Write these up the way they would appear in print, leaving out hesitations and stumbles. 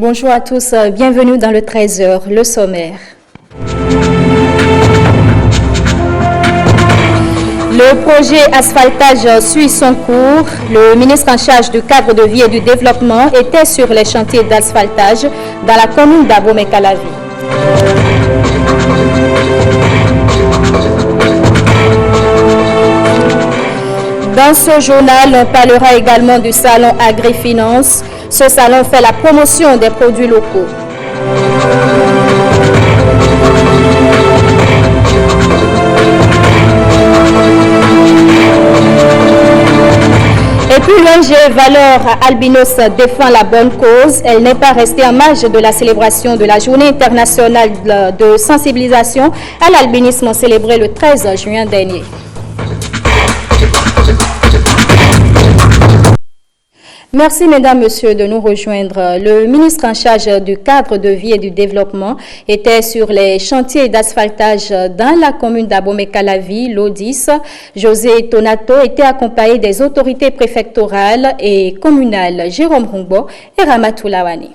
Bonjour à tous, bienvenue dans le 13h, le sommaire. Le projet asphaltage suit son cours. Le ministre en charge du cadre de vie et du développement était sur les chantiers d'asphaltage dans la commune d'Abomey-Calavi. Dans ce journal, on parlera également du salon Agri-Finance. Ce salon fait la promotion des produits locaux. Et puis l'ONG Valeurs Albinos défend la bonne cause. Elle n'est pas restée en marge de la célébration de la journée internationale de sensibilisation à l'albinisme célébrée le 13 juin dernier. Merci mesdames, messieurs de nous rejoindre. Le ministre en charge du cadre de vie et du développement était sur les chantiers d'asphaltage dans la commune d'Abomey-Calavi, l'O10. José Tonato était accompagné des autorités préfectorales et communales Jérôme Rungbo et Ramatou Lawani.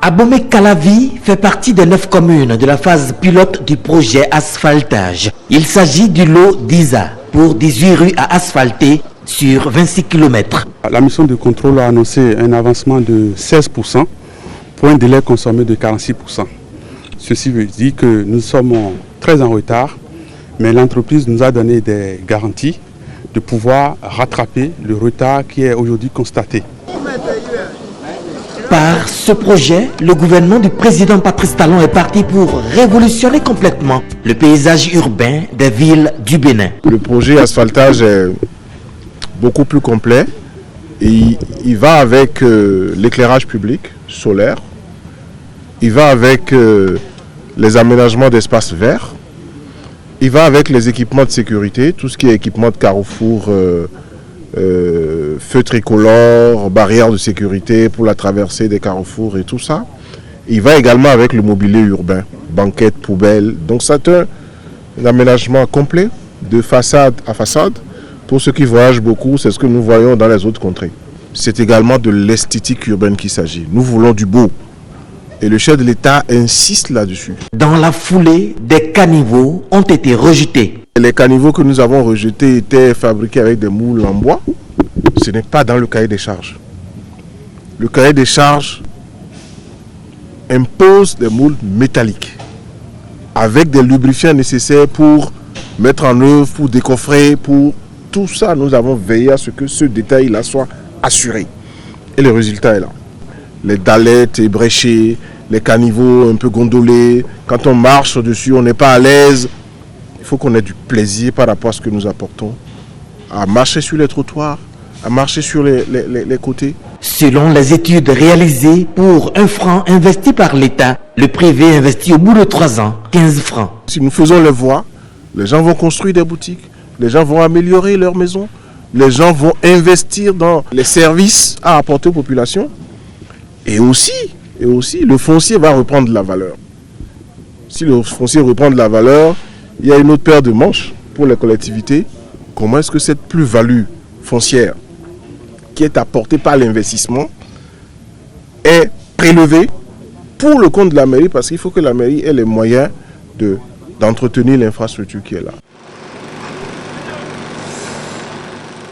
Abomey-Calavi fait partie des 9 communes de la phase pilote du projet asphaltage. Il s'agit du lot d'ISA pour 18 rues à asphalter sur 26 km. La mission de contrôle a annoncé un avancement de 16% pour un délai consommé de 46%. Ceci veut dire que nous sommes très en retard, mais l'entreprise nous a donné des garanties de pouvoir rattraper le retard qui est aujourd'hui constaté. Par ce projet, le gouvernement du président Patrice Talon est parti pour révolutionner complètement le paysage urbain des villes du Bénin. Le projet asphaltage est beaucoup plus complet et il va avec l'éclairage public solaire, il va avec les aménagements d'espaces verts, il va avec les équipements de sécurité, tout ce qui est équipement de carrefour, feux tricolores, barrières de sécurité pour la traversée des carrefours et tout ça. Il va également avec le mobilier urbain, banquettes, poubelles. Donc c'est un aménagement complet de façade à façade. Pour ceux qui voyagent beaucoup, c'est ce que nous voyons dans les autres contrées. C'est également de l'esthétique urbaine qu'il s'agit. Nous voulons du beau. Et le chef de l'État insiste là-dessus. Dans la foulée, des caniveaux ont été rejetés. Les caniveaux que nous avons rejetés étaient fabriqués avec des moules en bois. Ce n'est pas dans le cahier des charges. Le cahier des charges impose des moules métalliques avec des lubrifiants nécessaires pour mettre en œuvre, pour décoffrer, pour tout ça. Nous avons veillé à ce que ce détail-là soit assuré. Et le résultat est là. Les dallettes ébréchées, les caniveaux un peu gondolés. Quand on marche dessus, on n'est pas à l'aise. Il faut qu'on ait du plaisir par rapport à ce que nous apportons. À marcher sur les trottoirs, à marcher sur les côtés. Selon les études réalisées, pour 1 franc investi par l'État, le privé investit au bout de 3 ans 15 francs. Si nous faisons les voies, les gens vont construire des boutiques, les gens vont améliorer leur maison, les gens vont investir dans les services à apporter aux populations. Et aussi, le foncier va reprendre de la valeur. Si le foncier reprend de la valeur, il y a une autre paire de manches pour les collectivités. Comment est-ce que cette plus-value foncière qui est apportée par l'investissement est prélevée pour le compte de la mairie, parce qu'il faut que la mairie ait les moyens d'entretenir l'infrastructure qui est là.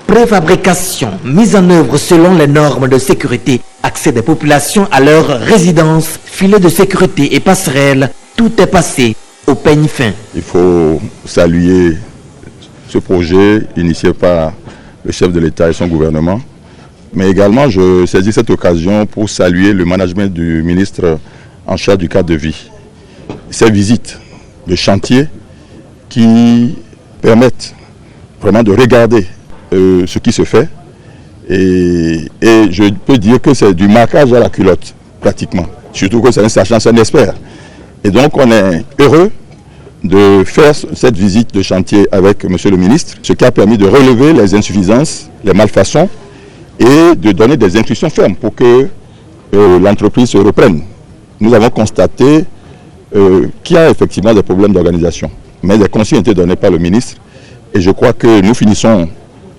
Préfabrication, mise en œuvre selon les normes de sécurité, accès des populations à leur résidence, filets de sécurité et passerelles, tout est passé au peigne fin. Il faut saluer ce projet initié par le chef de l'État et son gouvernement. Mais également, je saisis cette occasion pour saluer le management du ministre en charge du cadre de vie. Ces visites de chantier qui permettent vraiment de regarder ce qui se fait. Et je peux dire que c'est du marquage à la culotte, pratiquement. Surtout que c'est un sachant, c'est un expert. Et donc, on est heureux de faire cette visite de chantier avec M. le ministre, ce qui a permis de relever les insuffisances, les malfaçons et de donner des instructions fermes pour que l'entreprise se reprenne. Nous avons constaté qu'il y a effectivement des problèmes d'organisation, mais des consignes ont été données par le ministre et je crois que nous finissons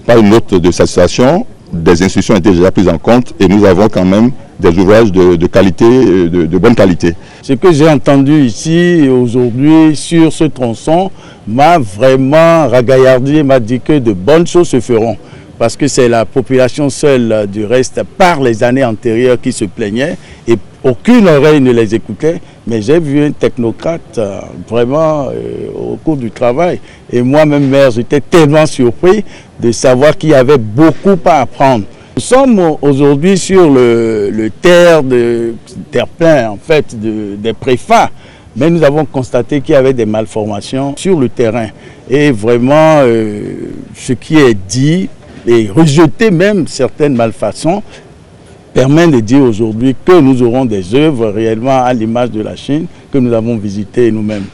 pas une note de satisfaction. Des institutions étaient déjà prises en compte et nous avons quand même des ouvrages de qualité, de bonne qualité. Ce que j'ai entendu ici aujourd'hui sur ce tronçon m'a vraiment ragaillardi et m'a dit que de bonnes choses se feront. Parce que c'est la population seule, du reste, par les années antérieures qui se plaignait et aucune oreille ne les écoutait. Mais j'ai vu un technocrate vraiment au cours du travail. Et moi-même, maire, j'étais tellement surpris de savoir qu'il y avait beaucoup à apprendre. Nous sommes aujourd'hui sur le terre-plein en fait, des préfats. Mais nous avons constaté qu'il y avait des malformations sur le terrain. Et vraiment, ce qui est dit et rejeter même certaines malfaçons permet de dire aujourd'hui que nous aurons des œuvres réellement à l'image de la Chine que nous avons visitées nous-mêmes.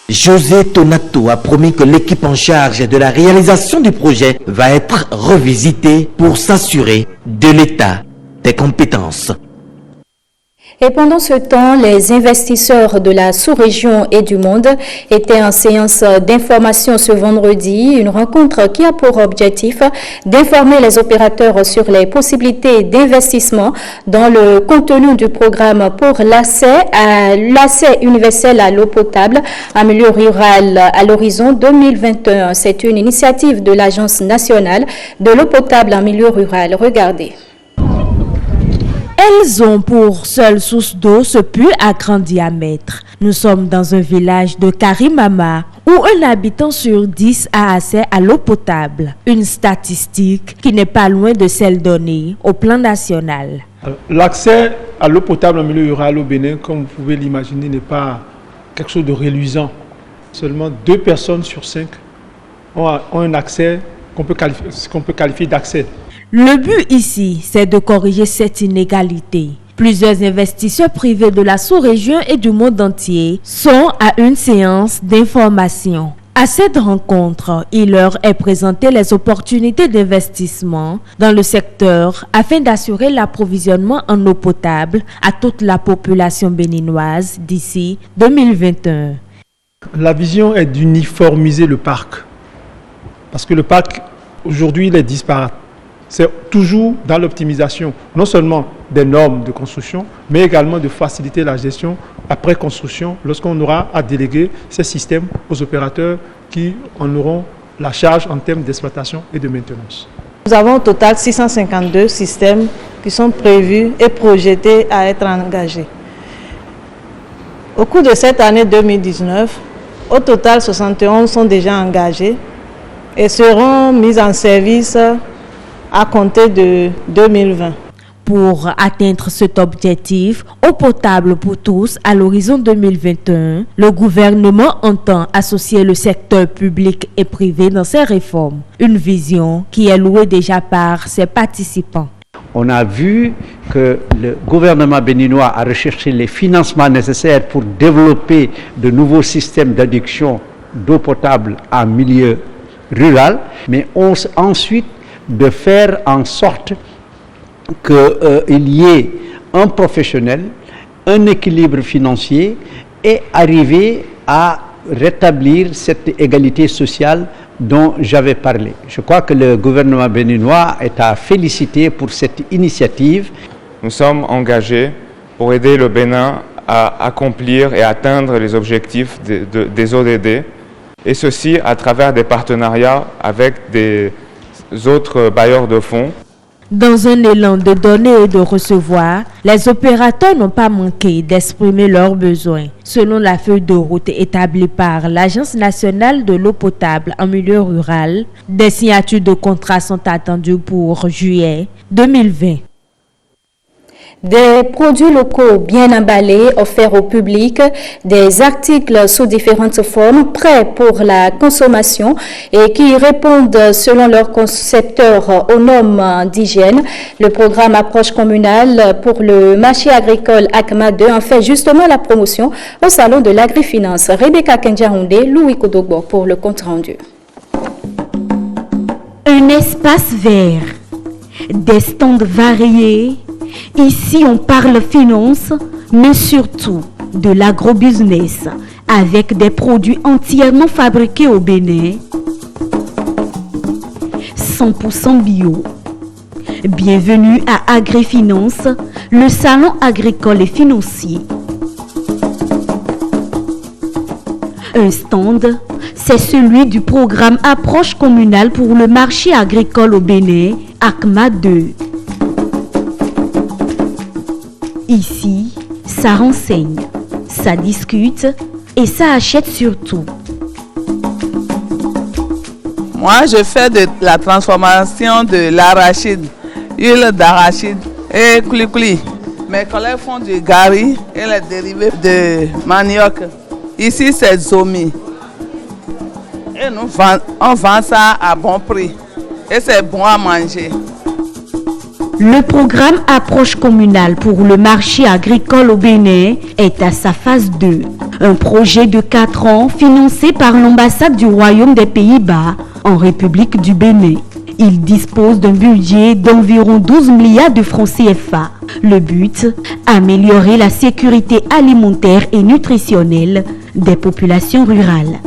José Tonato a promis que l'équipe en charge de la réalisation du projet va être revisitée pour s'assurer de l'état des compétences. Et pendant ce temps, les investisseurs de la sous-région et du monde étaient en séance d'information ce vendredi, une rencontre qui a pour objectif d'informer les opérateurs sur les possibilités d'investissement dans le contenu du programme pour l'accès universel à l'eau potable en milieu rural à l'horizon 2021. C'est une initiative de l'Agence nationale de l'eau potable en milieu rural. Regardez. Elles ont pour seule source d'eau ce puits à grand diamètre. Nous sommes dans un village de Karimama où un habitant sur 10 a accès à l'eau potable. Une statistique qui n'est pas loin de celle donnée au plan national. L'accès à l'eau potable en milieu rural au Bénin, comme vous pouvez l'imaginer, n'est pas quelque chose de reluisant. Seulement 2 personnes sur 5 ont un accès qu'on peut qualifier d'accès. Le but ici, c'est de corriger cette inégalité. Plusieurs investisseurs privés de la sous-région et du monde entier sont à une séance d'information. À cette rencontre, il leur est présenté les opportunités d'investissement dans le secteur afin d'assurer l'approvisionnement en eau potable à toute la population béninoise d'ici 2021. La vision est d'uniformiser le parc. Parce que le parc, aujourd'hui, il est disparate. C'est toujours dans l'optimisation, non seulement des normes de construction, mais également de faciliter la gestion après construction lorsqu'on aura à déléguer ces systèmes aux opérateurs qui en auront la charge en termes d'exploitation et de maintenance. Nous avons au total 652 systèmes qui sont prévus et projetés à être engagés. Au cours de cette année 2019, au total 71 sont déjà engagés et seront mis en service à compter de 2020. Pour atteindre cet objectif, eau potable pour tous à l'horizon 2021, le gouvernement entend associer le secteur public et privé dans ces réformes. Une vision qui est louée déjà par ses participants. On a vu que le gouvernement béninois a recherché les financements nécessaires pour développer de nouveaux systèmes d'adduction d'eau potable en milieu rural, mais ensuite de faire en sorte qu'il y ait un professionnel, un équilibre financier et arriver à rétablir cette égalité sociale dont j'avais parlé. Je crois que le gouvernement béninois est à féliciter pour cette initiative. Nous sommes engagés pour aider le Bénin à accomplir et atteindre les objectifs des ODD, et ceci à travers des partenariats avec des autres bailleurs de fonds. Dans un élan de donner et de recevoir, les opérateurs n'ont pas manqué d'exprimer leurs besoins. Selon la feuille de route établie par l'Agence nationale de l'eau potable en milieu rural, des signatures de contrats sont attendues pour juillet 2020. Des produits locaux bien emballés, offerts au public, des articles sous différentes formes, prêts pour la consommation et qui répondent selon leurs concepteurs aux normes d'hygiène. Le programme Approche communale pour le marché agricole ACMA 2 en fait justement la promotion au salon de l'agrifinance. Rebecca Kenjahoundé, Louis Kodogbo pour le compte rendu. Un espace vert, des stands variés. Ici, on parle finance, mais surtout de l'agrobusiness, avec des produits entièrement fabriqués au Bénin. 100% bio. Bienvenue à Agrifinance, le salon agricole et financier. Un stand, c'est celui du programme Approche communale pour le marché agricole au Bénin, ACMA 2. Ici, ça renseigne, ça discute et ça achète surtout. Moi, je fais de la transformation de l'arachide, huile d'arachide et coulis-coulis. Mes collègues font du gari et les dérivés de manioc. Ici, c'est Zomi. Et on vend ça à bon prix. Et c'est bon à manger. Le programme Approche communale pour le marché agricole au Bénin est à sa phase 2. Un projet de 4 ans financé par l'ambassade du Royaume des Pays-Bas en République du Bénin. Il dispose d'un budget d'environ 12 milliards de francs CFA. Le but, améliorer la sécurité alimentaire et nutritionnelle des populations rurales.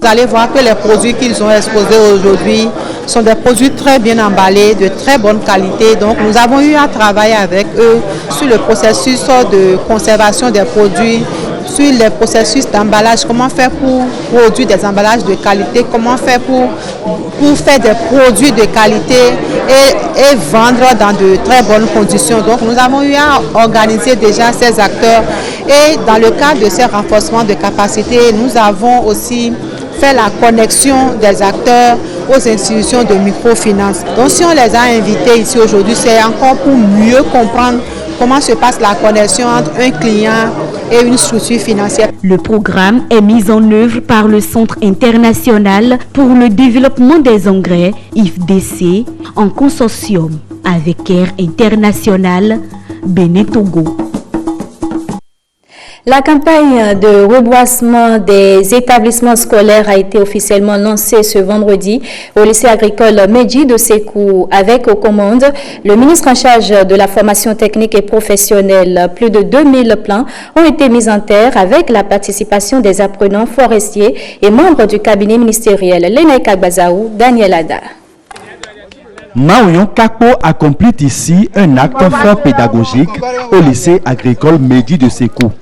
Vous allez voir que les produits qu'ils ont exposés aujourd'hui sont des produits très bien emballés, de très bonne qualité. Donc nous avons eu à travailler avec eux sur le processus de conservation des produits, sur les processus d'emballage, comment faire pour produire des emballages de qualité, comment faire pour faire des produits de qualité et vendre dans de très bonnes conditions. Donc nous avons eu à organiser déjà ces acteurs et dans le cadre de ces renforcements de capacité, nous avons aussi fait la connexion des acteurs aux institutions de microfinance. Donc si on les a invités ici aujourd'hui, c'est encore pour mieux comprendre comment se passe la connexion entre un client et une structure financière. Le programme est mis en œuvre par le Centre international pour le développement des engrais, IFDC, en consortium avec Air International, Bénin-Togo. La campagne de reboisement des établissements scolaires a été officiellement lancée ce vendredi au lycée agricole Medji de Sékou avec aux commandes le ministre en charge de la formation technique et professionnelle. Plus de 2000 plants ont été mis en terre avec la participation des apprenants forestiers et membres du cabinet ministériel. Lénaïka Bazaou, Daniel Ada. Maouyon Kako accomplit ici un acte fort pédagogique au lycée agricole Medji de Sékou.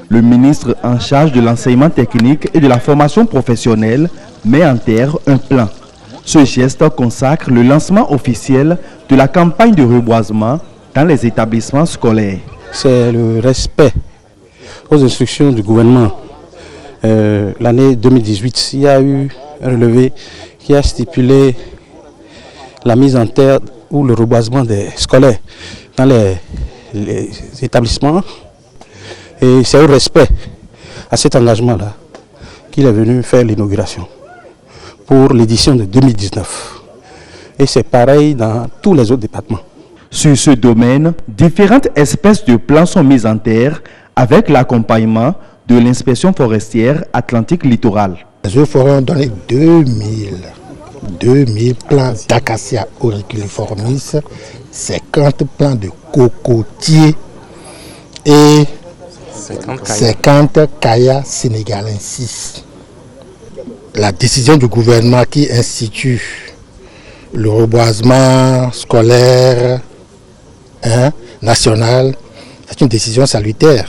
Le ministre en charge de l'enseignement technique et de la formation professionnelle met en terre un plan. Ce geste consacre le lancement officiel de la campagne de reboisement dans les établissements scolaires. C'est le respect aux instructions du gouvernement. L'année 2018, il y a eu un relevé qui a stipulé la mise en terre ou le reboisement des scolaires dans les établissements. Et c'est au respect à cet engagement-là qu'il est venu faire l'inauguration pour l'édition de 2019. Et c'est pareil dans tous les autres départements. Sur ce domaine, différentes espèces de plants sont mises en terre avec l'accompagnement de l'inspection forestière Atlantique Littoral. Les eaux forêts ont donné 2000 plants d'acacia auriculiformis, 50 plants de cocotiers et 50 Kaya sénégalensis. La décision du gouvernement qui institue le reboisement scolaire national, c'est une décision salutaire,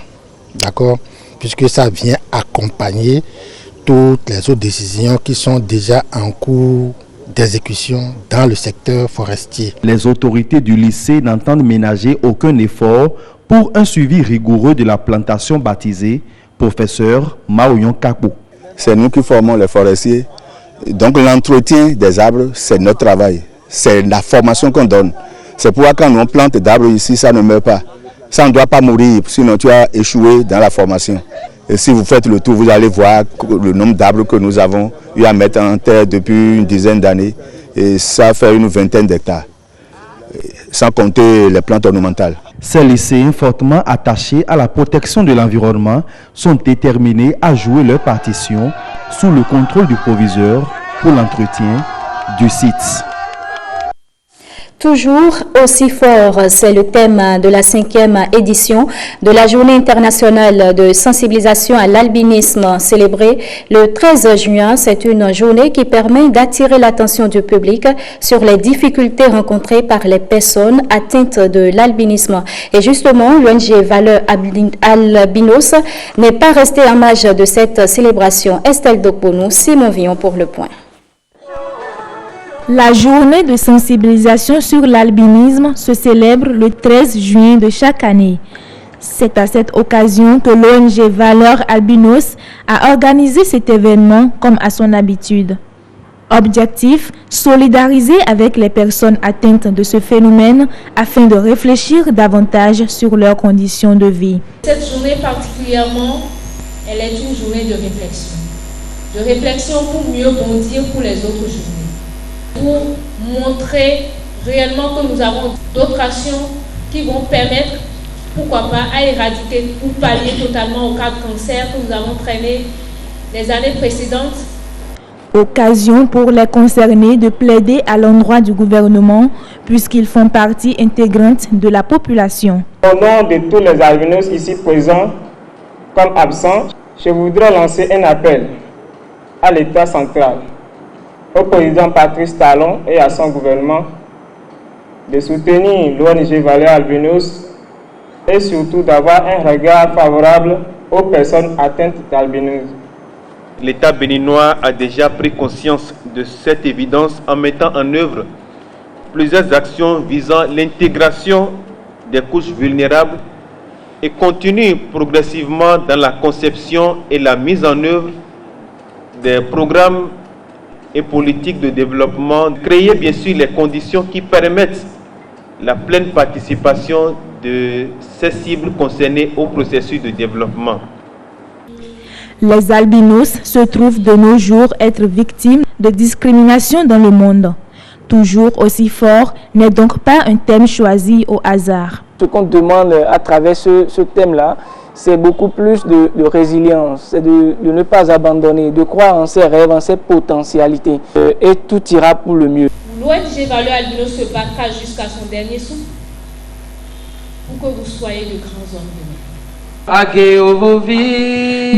d'accord, puisque ça vient accompagner toutes les autres décisions qui sont déjà en cours d'exécution dans le secteur forestier. Les autorités du lycée n'entendent ménager aucun effort pour un suivi rigoureux de la plantation baptisée professeur Maouyon Kako. C'est nous qui formons les forestiers. Donc l'entretien des arbres, c'est notre travail. C'est la formation qu'on donne. C'est pourquoi quand on plante d'arbres ici, ça ne meurt pas. Ça ne doit pas mourir, sinon tu as échoué dans la formation. Et si vous faites le tour, vous allez voir le nombre d'arbres que nous avons eu à mettre en terre depuis une dizaine d'années. Et ça fait une vingtaine d'hectares, sans compter les plantes ornementales. Ces lycéens fortement attachés à la protection de l'environnement sont déterminés à jouer leur partition sous le contrôle du proviseur pour l'entretien du site. Toujours aussi fort, c'est le thème de la 5e édition de la Journée internationale de sensibilisation à l'albinisme célébrée le 13 juin. C'est une journée qui permet d'attirer l'attention du public sur les difficultés rencontrées par les personnes atteintes de l'albinisme. Et justement, l'ONG Valeurs Albinos n'est pas restée en marge de cette célébration. Estelle Dokbonou, Simon Villon pour le point. La journée de sensibilisation sur l'albinisme se célèbre le 13 juin de chaque année. C'est à cette occasion que l'ONG Valeurs Albinos a organisé cet événement comme à son habitude. Objectif, solidariser avec les personnes atteintes de ce phénomène afin de réfléchir davantage sur leurs conditions de vie. Cette journée particulièrement, elle est une journée de réflexion. De réflexion pour mieux bondir pour les autres journées. Pour montrer réellement que nous avons d'autres actions qui vont permettre, pourquoi pas, à éradiquer ou pallier totalement au cas de cancer que nous avons traîné les années précédentes. Occasion pour les concernés de plaider à l'endroit du gouvernement puisqu'ils font partie intégrante de la population. Au nom de tous les albinos ici présents comme absents, je voudrais lancer un appel à l'État central, au président Patrice Talon et à son gouvernement de soutenir l'ONG Valeurs Albinos et surtout d'avoir un regard favorable aux personnes atteintes d'albinisme. L'État béninois a déjà pris conscience de cette évidence en mettant en œuvre plusieurs actions visant l'intégration des couches vulnérables et continue progressivement dans la conception et la mise en œuvre des programmes et politiques de développement, créer bien sûr les conditions qui permettent la pleine participation de ces cibles concernées au processus de développement. Les albinos se trouvent de nos jours être victimes de discrimination dans le monde. Toujours aussi fort n'est donc pas un thème choisi au hasard. Ce qu'on demande à travers ce thème-là, c'est beaucoup plus de résilience, c'est de ne pas abandonner, de croire en ses rêves, en ses potentialités, et tout ira pour le mieux. L'ONG Valeurs Albinos se battra jusqu'à son dernier souffle pour que vous soyez de grands hommes demain.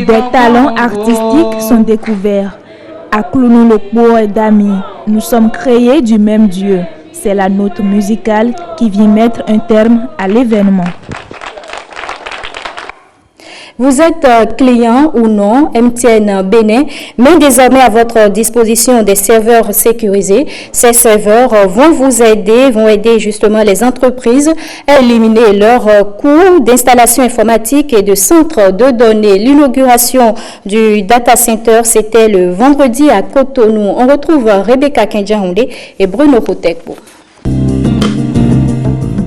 Des talents artistiques sont découverts. À Clounou-Lokbo et Dami, nous sommes créés du même Dieu. C'est la note musicale qui vient mettre un terme à l'événement. Vous êtes client ou non, MTN Bénin met désormais à votre disposition des serveurs sécurisés. Ces serveurs vont aider justement les entreprises à éliminer leurs coûts d'installation informatique et de centres de données. L'inauguration du data center, c'était le vendredi à Cotonou. On retrouve Rebecca Kenjahounde et Bruno Rotekbo.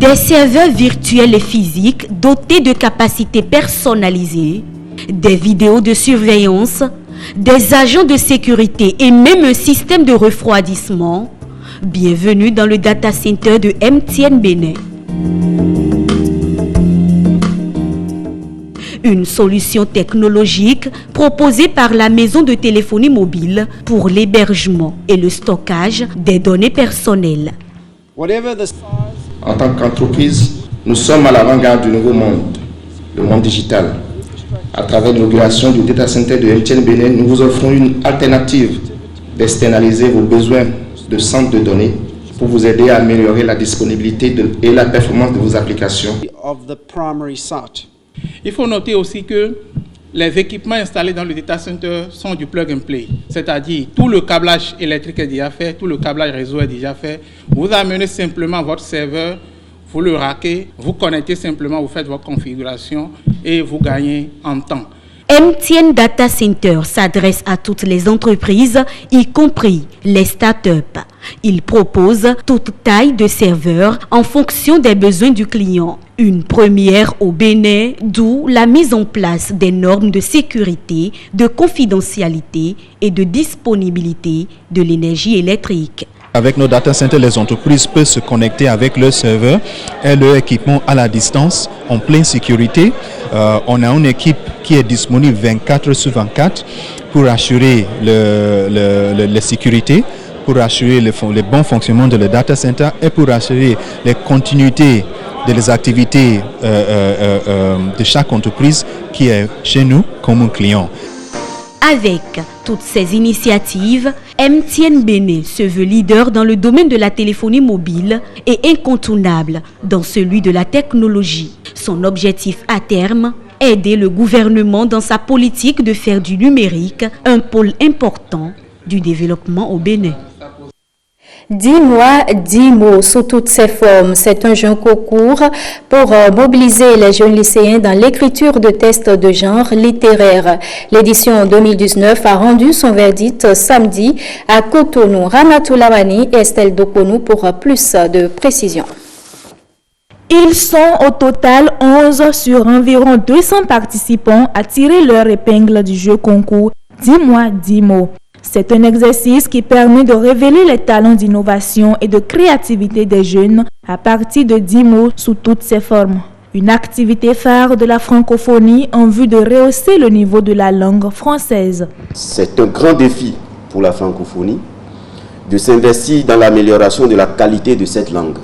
Des serveurs virtuels et physiques dotés de capacités personnalisées, des vidéos de surveillance, des agents de sécurité et même un système de refroidissement. Bienvenue dans le data center de MTN Bénin. Une solution technologique proposée par la maison de téléphonie mobile pour l'hébergement et le stockage des données personnelles. En tant qu'entreprise, nous sommes à l'avant-garde du nouveau monde, le monde digital. À travers l'inauguration du data center de MTN Bénin, nous vous offrons une alternative d'externaliser vos besoins de centres de données pour vous aider à améliorer la disponibilité et la performance de vos applications. Il faut noter aussi que les équipements installés dans le data center sont du plug and play, c'est-à-dire tout le câblage électrique est déjà fait, tout le câblage réseau est déjà fait. Vous amenez simplement votre serveur, vous le rackez, vous connectez simplement, vous faites votre configuration et vous gagnez en temps. MTN Data Center s'adresse à toutes les entreprises, y compris les startups. Il propose toute taille de serveur en fonction des besoins du client. Une première au Bénin, d'où la mise en place des normes de sécurité, de confidentialité et de disponibilité de l'énergie électrique. Avec nos data centers, les entreprises peuvent se connecter avec leurs serveurs et leur équipement à la distance, en pleine sécurité. On a une équipe qui est disponible 24 sur 24 pour assurer la sécurité. pour assurer le bon fonctionnement de le data center et pour assurer les continuités des activités de chaque entreprise qui est chez nous comme un client. Avec toutes ces initiatives, MTN Bénin se veut leader dans le domaine de la téléphonie mobile et incontournable dans celui de la technologie. Son objectif à terme, aider le gouvernement dans sa politique de faire du numérique un pôle important du développement au Bénin. 10 mois, 10 mots sous toutes ses formes. C'est un jeune concours pour mobiliser les jeunes lycéens dans l'écriture de tests de genre littéraire. L'édition 2019 a rendu son verdict samedi à Cotonou. Ramatou Lawani et Estelle Dokonou pour plus de précisions. Ils sont au total 11 sur environ 200 participants à tirer leur épingle du jeu concours 10 mois, 10 mots. C'est un exercice qui permet de révéler les talents d'innovation et de créativité des jeunes à partir de 10 mots sous toutes ses formes. Une activité phare de la francophonie en vue de rehausser le niveau de la langue française. C'est un grand défi pour la francophonie de s'investir dans l'amélioration de la qualité de cette langue.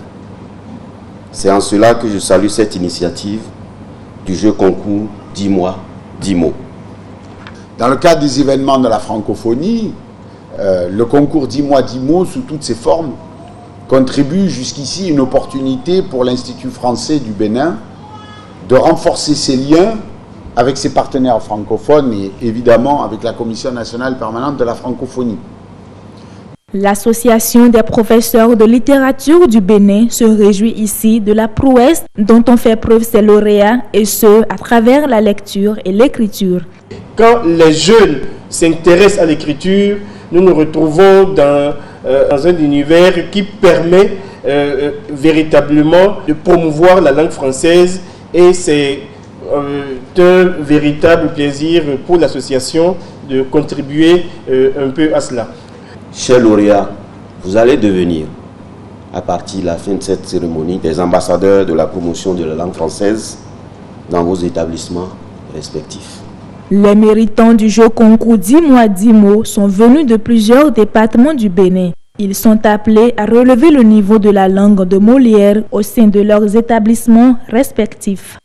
C'est en cela que je salue cette initiative du jeu concours 10 mois, 10 mots. Dans le cadre des événements de la francophonie, le concours 10 mois, 10 mots sous toutes ses formes contribue jusqu'ici une opportunité pour l'Institut français du Bénin de renforcer ses liens avec ses partenaires francophones et évidemment avec la Commission nationale permanente de la francophonie. L'Association des professeurs de littérature du Bénin se réjouit ici de la prouesse dont ont fait preuve ses lauréats et ce, à travers la lecture et l'écriture. Quand les jeunes s'intéressent à l'écriture, nous nous retrouvons dans un univers qui permet véritablement de promouvoir la langue française et c'est un véritable plaisir pour l'association de contribuer un peu à cela. Chers lauréats, vous allez devenir, à partir de la fin de cette cérémonie, des ambassadeurs de la promotion de la langue française dans vos établissements respectifs. Les méritants du jeu concours 10 mois 10 mots sont venus de plusieurs départements du Bénin. Ils sont appelés à relever le niveau de la langue de Molière au sein de leurs établissements respectifs.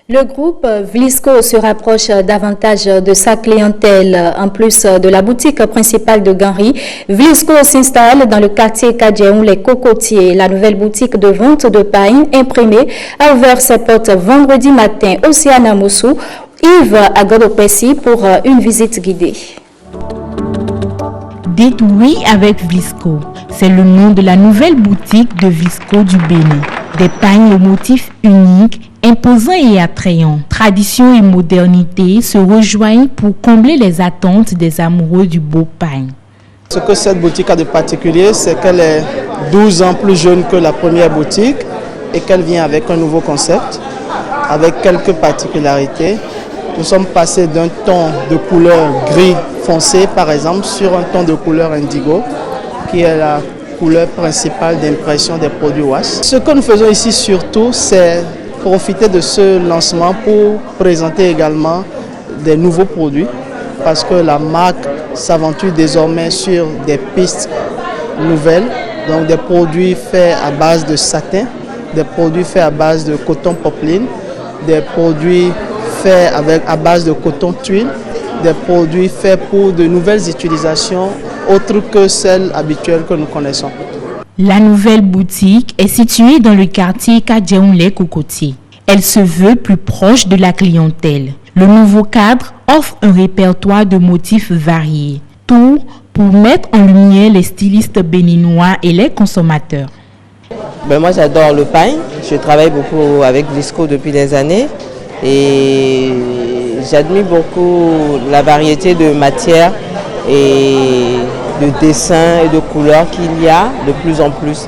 Le groupe Vlisco se rapproche davantage de sa clientèle. En plus de la boutique principale de Ganri, Vlisco s'installe dans le quartier Kadjeon les Cocotiers. La nouvelle boutique de vente de pain imprimée a ouvert ses portes vendredi matin au Siana Moussou. Yves Agodopessi pour une visite guidée. Dites oui avec Vlisco. C'est le nom de la nouvelle boutique de Vlisco du Bénin. Des pains au motif unique, imposants et attrayants. Tradition et modernité se rejoignent pour combler les attentes des amoureux du beau pain. Ce que cette boutique a de particulier, c'est qu'elle est 12 ans plus jeune que la première boutique et qu'elle vient avec un nouveau concept, avec quelques particularités. Nous sommes passés d'un ton de couleur gris foncé, par exemple, sur un ton de couleur indigo, qui est la couleur principale d'impression des produits wash. Ce que nous faisons ici surtout, c'est profiter de ce lancement pour présenter également des nouveaux produits, parce que la marque s'aventure désormais sur des pistes nouvelles, donc des produits faits à base de satin, des produits faits à base de coton popeline, des produits faits à base de coton tuile, des produits faits pour de nouvelles utilisations autres que celles habituelles que nous connaissons. La nouvelle boutique est située dans le quartier Kadjeon les Cocotiers. Elle se veut plus proche de la clientèle. Le nouveau cadre offre un répertoire de motifs variés, tout pour mettre en lumière les stylistes béninois et les consommateurs. Moi j'adore le pain, je travaille beaucoup avec Vlisco depuis des années et j'admire beaucoup la variété de matières et de dessins et de couleurs qu'il y a de plus en plus.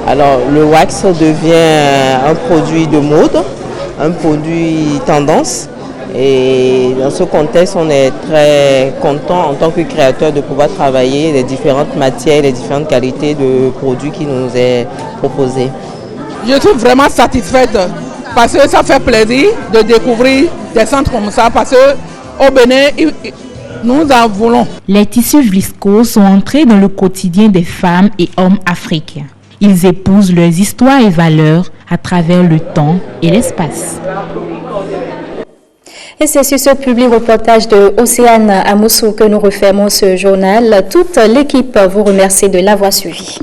Alors le wax devient un produit de mode, un produit tendance et dans ce contexte on est très content en tant que créateur de pouvoir travailler les différentes matières, les différentes qualités de produits qui nous est proposés. Je suis vraiment satisfaite parce que ça fait plaisir de découvrir des centres comme ça parce qu'au Bénin, nous en voulons. Les tissus viscoses sont entrés dans le quotidien des femmes et hommes africains. Ils épousent leurs histoires et valeurs à travers le temps et l'espace. Et c'est sur ce public reportage de Océane Amoussou que nous refermons ce journal. Toute l'équipe vous remercie de l'avoir suivi.